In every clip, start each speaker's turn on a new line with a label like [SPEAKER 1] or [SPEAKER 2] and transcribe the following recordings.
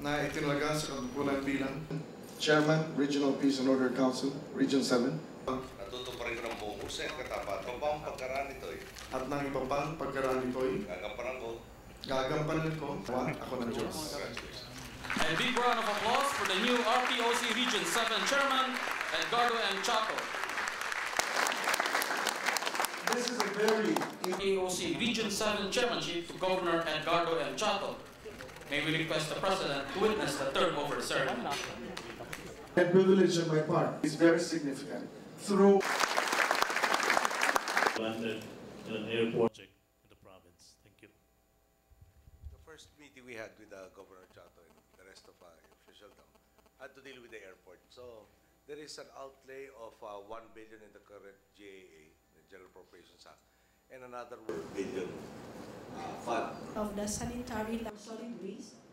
[SPEAKER 1] Na itinalaga sa kabukulan bilang Chairman, Regional Peace and Order Council, Region 7.
[SPEAKER 2] Natuto pa rin ko ng buong kursa at katapat. Pabang pagkaraan ito eh.
[SPEAKER 1] At nang iba pang pagkaraan nito'y
[SPEAKER 2] Gagampanan ko.
[SPEAKER 1] Ako ng Diyos.
[SPEAKER 3] And a big round of applause for the new RPOC Region 7 Chairman, Edgardo M. Chato.
[SPEAKER 1] This is a very
[SPEAKER 3] RPOC Region 7 Chairmanship to Governor Edgardo M. Chato. May we request the President to witness the term over ceremony.
[SPEAKER 1] and privilege on my part is very significant. Through
[SPEAKER 4] landed in an airport in the province. Thank you.
[SPEAKER 2] The first meeting we had with Governor Chato and the rest of officialdom had to deal with the airport. So there is an outlay of 1 billion in the current GAA, the General Appropriations Act, and another 1 billion fund.
[SPEAKER 5] Of the sanitary solid waste.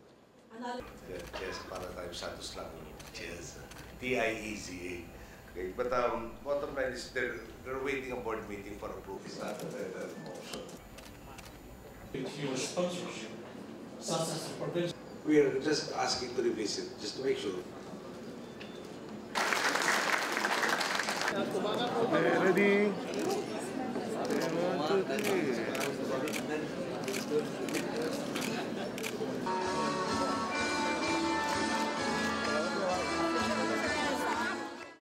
[SPEAKER 2] Yes, para tayo Santos lang. Yes. TIEZA. Okay, but bottom line is they're waiting a board meeting for approval. It's not a motion.
[SPEAKER 4] Your sponsorship, such as the provincial.
[SPEAKER 2] We are just asking to revisit, just to make sure.
[SPEAKER 1] ready. 1, 2, 3.